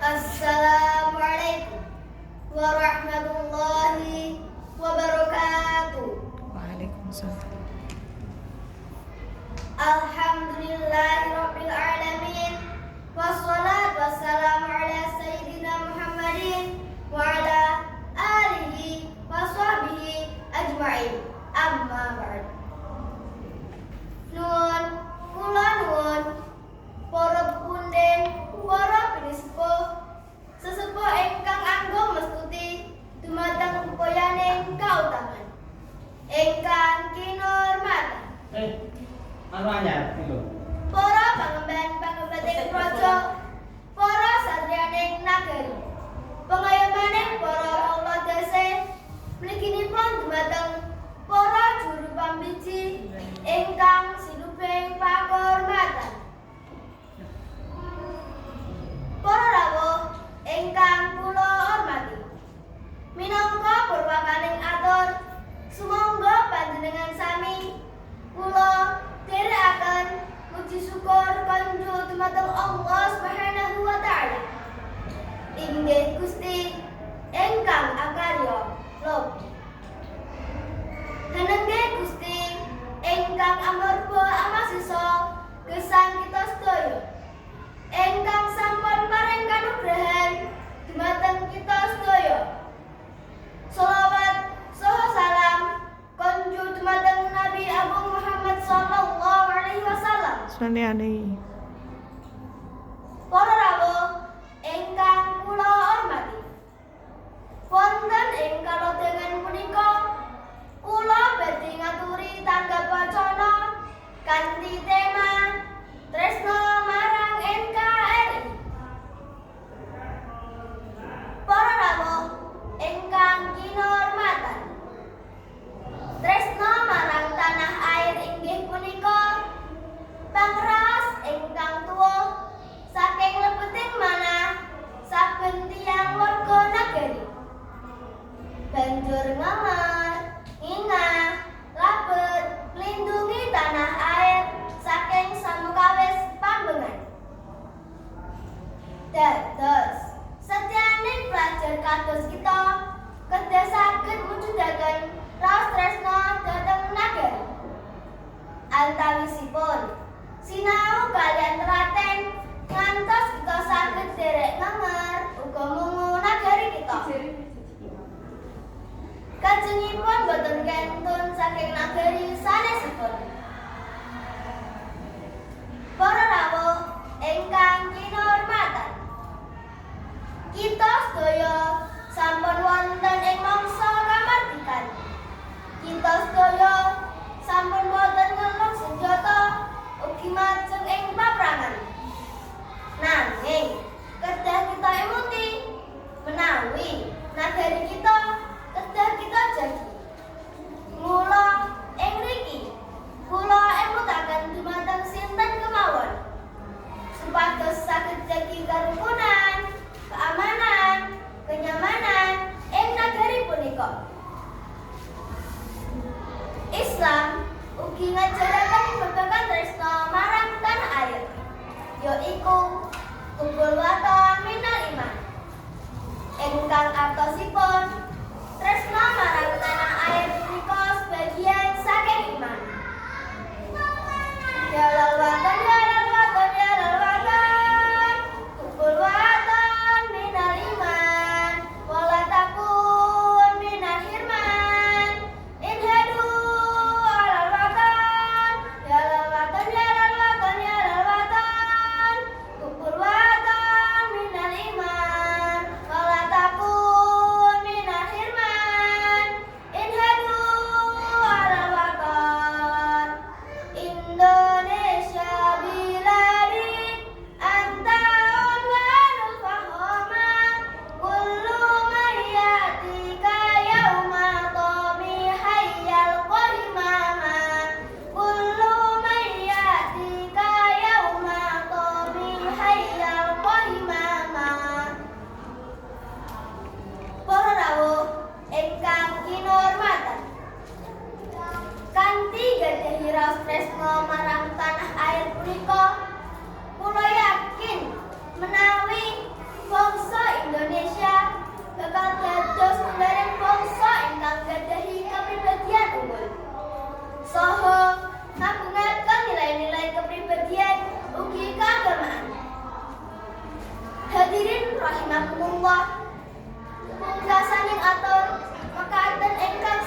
Assalamualaikum warahmatullahi wabarakatuh. Waalaikumsalam. Alhamdulillahirabbil alamin. Wassalatu wassalamu ala sayyidina Muhammadin wa ala alihi wa sahbihi ajma'in. Amma ba'd. Nuwun, kula nuwun para punden, para pinispo, sesepuh ingkang anggo mestuti dumateng poyaning kautaman. Ingkang kinurmatan. Anu anyar itu. Para pangemban-pangembating praja, para satriyaning nagari, pengayamaning para Allah dase, mliginipun dumateng para juru pambiji ingkang sinubing pakurmatan. Para rawuh ingkang kula hormati, minangka purwakaning atur, sumangga panjenengan sami kula dherekaken puji syukur kanjeng dumateng Allah Subhanahu wa taala. Inggih Gusti ingkang akarya lobi. Denenge Gusti ingkang amarga amasisa gesang kita sedaya. Ingkang sampun paring kanugrahan dumateng kita sedaya. Shalawat saha salam konjuk dumateng Nabi Agung Muhammad sallallahu alaihi wasallam. Sallallahu. Para rawuh ingkang kula hormati, wonten ing kalodhengan punika kula badhe ngaturi tanggap wacana kanthi tema tresna marang NKRI. Para rawuh ingkang kinurmatan, tresna marang tanah air inggih punika pangras ingkang tuwuh saking lebeting manah saben tiyang warga nagari. Banjur ngamar, ingah, labet, lindungi tanah air saking samukawis pambengan. Dados setyaning pelajar kados kita kedah saged mujudaken raos tresna dhateng nagari. Antawisipun sinau kaliyan teraten ngantos kita saged derek ngenger uga mungu nagari kita. Kajengipun boten kentun saking nagari sanesipun. Para rawuh ingkang kinurmatan, kita sedaya sampun wonten ing mangsa kamardikan. Kita sedaya sampun wonten ngelung senjata ugi majeng ing paprangan. Nanging kedah kita emuti menawi nagari kita kedah kita jagi. Mula ing mriki kula emutaken dumateng sinten kemawon supados saged ugi keagamaan. Hadirin rahimakumullah. Pungkasaning atur mekaten ingkang